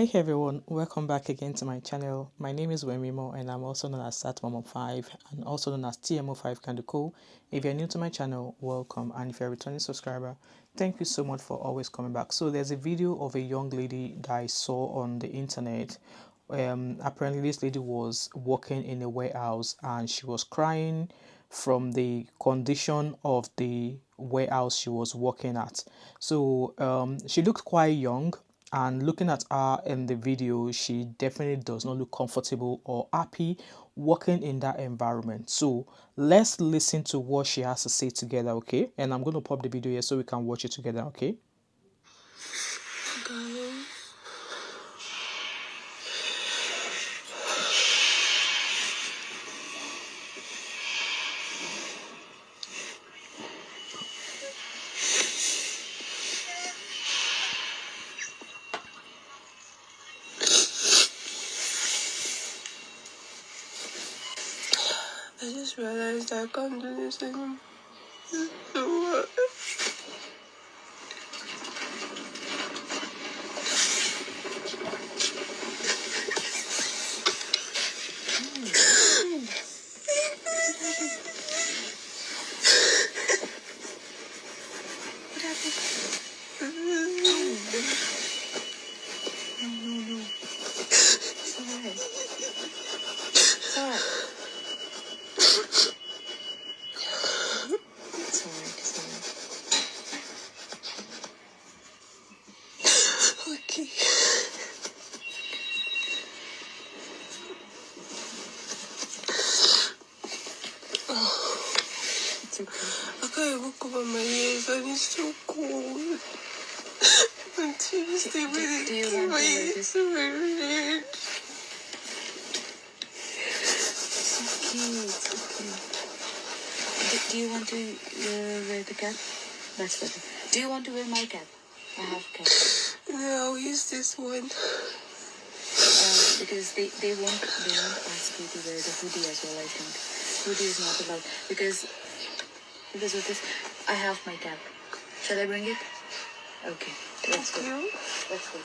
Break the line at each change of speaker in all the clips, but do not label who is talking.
Hi everyone, welcome back again to my channel. My name is Wemimo and I'm also known as Thatmumof5 and also known as TMO5 Kanduko. If you're new to my channel, welcome, and if you're a returning subscriber, thank you so much for always coming back. So there's a video of a young lady that I saw on the internet. Apparently this lady was working in a warehouse and she was crying from the condition of the warehouse she was working at. So she looked quite young, and looking at her in the video, she definitely does not look comfortable or happy working in that environment. So let's listen to what she has to say together, okay? And I'm going to pop the video here so we can watch it together, okay?
I just realized I can't do this anymore. So what? Okay. It's okay. I can't even cover my ears and it's so cold. On Tuesday when they came, my ears are very red.
It's okay. Do you want to wear the cap? That's better. Do you want to wear my cap? I have cap.
No, I'll use this one.
Because they won't ask you to wear the hoodie as well, I think. Hoodie is not allowed. Because of this, I have my cap. Shall I bring it? Okay, let's go. Let's go.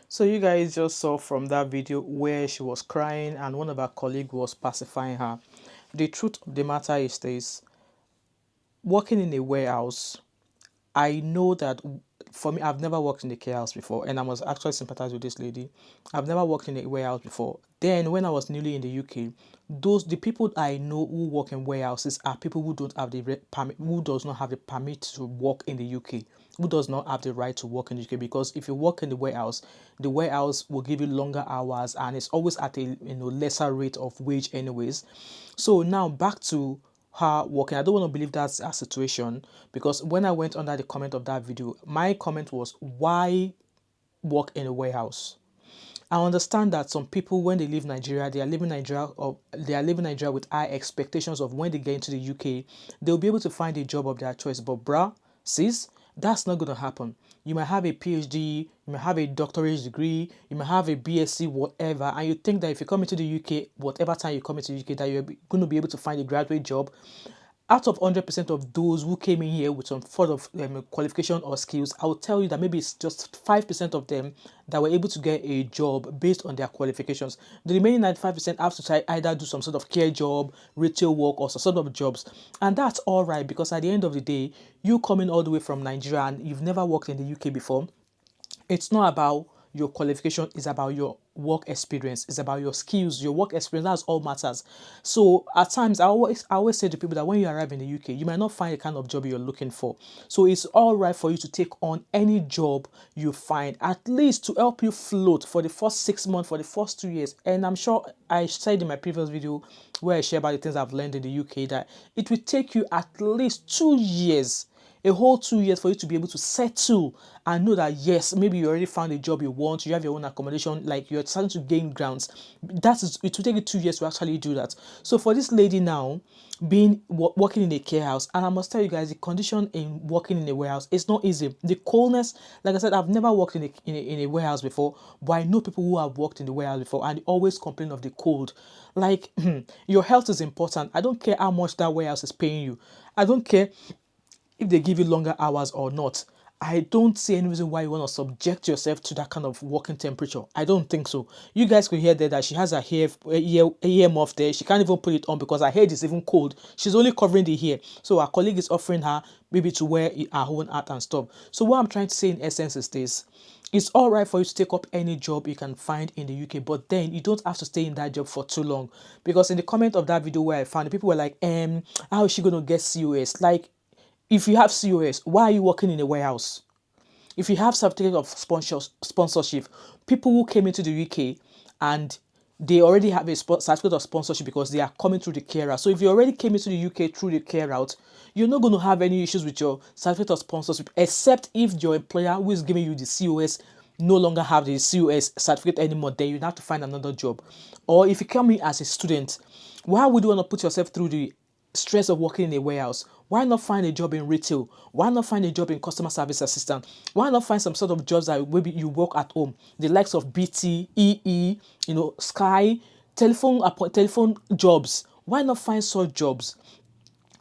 So you guys just saw from that video where she was crying and one of her colleagues was pacifying her. The truth of the matter is this: working in a warehouse, I know that for me, I've never worked in a care house before, and I must actually sympathize with this lady. I've never worked in a warehouse before. Then, when I was newly in the UK, the people I know who work in warehouses are people who don't have the permit, who does not have the permit to work in the UK, who does not have the right to work in the UK. Because if you work in the warehouse will give you longer hours, and it's always at a lesser rate of wage, anyways. So now back to her working. I don't want to believe that's a situation, because when I went under the comment of that video, my comment was, why work in a warehouse? I understand that some people, when they leave Nigeria, they are living Nigeria with high expectations of when they get into the UK, they'll be able to find a job of their choice. But bruh, sis, that's not going to happen. You might have a PhD, you might have a doctorate degree, you might have a BSc, whatever, and you think that if you come into the UK, whatever time you come into the UK, that you're going to be able to find a graduate job. Out of 100% of those who came in here with some sort of qualification or skills, I will tell you that maybe it's just 5% of them that were able to get a job based on their qualifications. The remaining 95% have to try either do some sort of care job, retail work, or some sort of jobs. And that's all right, because at the end of the day, you coming all the way from Nigeria and you've never worked in the UK before, it's not about your qualification, it's about your work experience, it's about your skills, your work experience. That's all matters. So at times I always say to people that when you arrive in the UK, you might not find the kind of job you're looking for. So it's all right for you to take on any job you find, at least to help you float for the first 6 months, for the first 2 years. And I'm sure I said in my previous video where I share about the things I've learned in the UK, that it will take you at least 2 years, a whole 2 years, for you to be able to settle and know that yes, maybe you already found a job you want, you have your own accommodation, like you're starting to gain grounds. It will take you 2 years to actually do that. So for this lady now, being working in a care house, and I must tell you guys, the condition in working in a warehouse is not easy. The coldness, like I said, I've never worked in a warehouse before, but I know people who have worked in the warehouse before and they always complain of the cold. Like your health is important. I don't care how much that warehouse is paying you. I don't care if they give you longer hours or not. I don't see any reason why you want to subject yourself to that kind of working temperature. I don't think so. You guys could hear there that she has her hair muff there. She can't even put it on because her head is even cold. She's only covering the hair. So her colleague is offering her maybe to wear her own hat and stuff. So what I'm trying to say in essence is this. It's all right for you to take up any job you can find in the UK, but then you don't have to stay in that job for too long. Because in the comment of that video where I found it, people were like, how is she going to get COS? Like, if you have COS, why are you working in a warehouse? If you have certificate of sponsorship, people who came into the UK and they already have a certificate of sponsorship because they are coming through the care route. So if you already came into the UK through the care route, you're not going to have any issues with your certificate of sponsorship, except if your employer who is giving you the COS no longer have the COS certificate anymore. Then you have to find another job. Or if you come in as a student, why would you want to put yourself through the stress of working in a warehouse? Why not find a job in retail? Why not find a job in customer service assistant? Why not find some sort of jobs that maybe you work at home? The likes of BT, EE, Sky, telephone jobs. Why not find such jobs?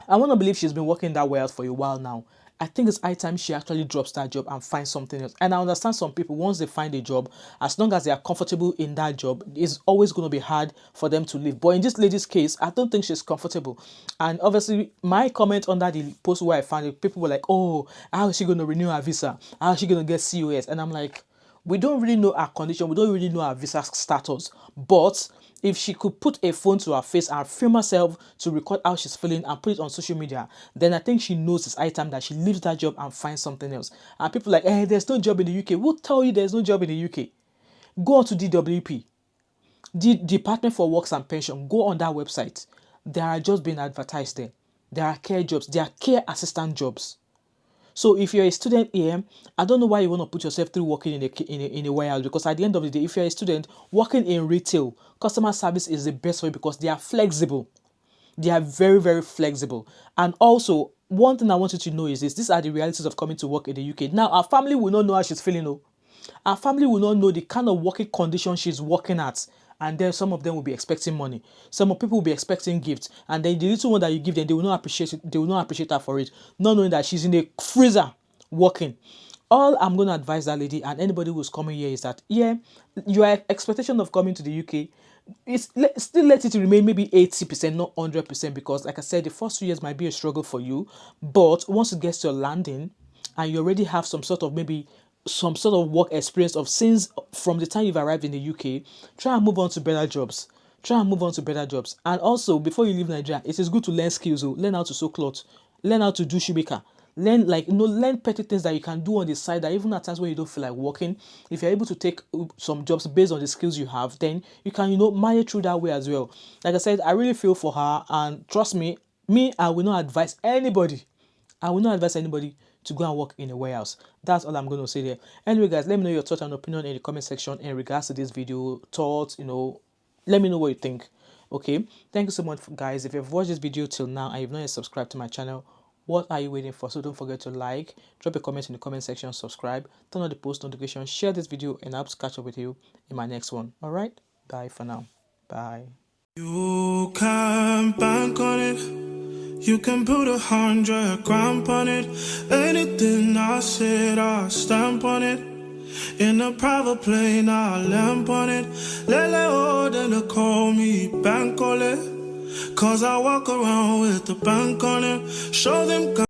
I want to believe she's been working that warehouse for a while now. I think it's high time she actually drops that job and finds something else. And I understand some people, once they find a job, as long as they are comfortable in that job, it's always going to be hard for them to leave. But in this lady's case, I don't think she's comfortable. And obviously, my comment under the post where I found it, people were like, oh, how is she going to renew her visa? How is she going to get COS? And I'm like, we don't really know her condition. We don't really know her visa status. But if she could put a phone to her face and film herself to record how she's feeling and put it on social media, then I think she knows it's high time that she leaves that job and finds something else. And people like, there's no job in the UK. Who tell you there's no job in the UK? Go on to DWP, the Department for Works and Pension. Go on that website. There are jobs being advertised there. There are care jobs. There are care assistant jobs. So if you're a student here, I don't know why you want to put yourself through working in a warehouse, because at the end of the day, if you're a student, working in retail, customer service is the best way because they are flexible. They are very, very flexible. And also, one thing I want you to know is this. These are the realities of coming to work in the UK. Now, our family will not know how she's feeling. Oh. Our family will not know the kind of working condition she's working at. And then some of them will be expecting money. Some of people will be expecting gifts. And then the little one that you give them, they will not appreciate it. They will not appreciate her for it. Not knowing that she's in a freezer working. All I'm going to advise that lady and anybody who's coming here is that, your expectation of coming to the UK, still let it remain maybe 80%, not 100%, because like I said, the first 2 years might be a struggle for you. But once it gets to your landing and you already have some sort of work experience of since from the time you've arrived in the UK, try and move on to better jobs. And also, before you leave Nigeria, it is good to learn skills. Learn how to sew clothes, learn how to do shoemaker, learn petty things that you can do on the side, that even at times when you don't feel like working, if you're able to take some jobs based on the skills you have, then you can manage through that way as well. Like I said, I really feel for her, and trust me, I will not advise anybody to go and work in a warehouse. That's all I'm going to say there. Anyway, guys, let me know your thoughts and opinion in the comment section in regards to this video. Thoughts, let me know what you think. Okay, thank you so much, guys. If you've watched this video till now and you've not yet subscribed to my channel, what are you waiting for? So don't forget to like, drop a comment in the comment section, subscribe, turn on the post notification, share this video, and I'll catch up with you in my next one. All right, bye for now. Bye.
You can bank on it. You can put 100 grand on it. Anything I said, I stamp on it. In a private plane, I lamp on it. Lele, then call me bank on it. Cause I walk around with the bank on it. Show them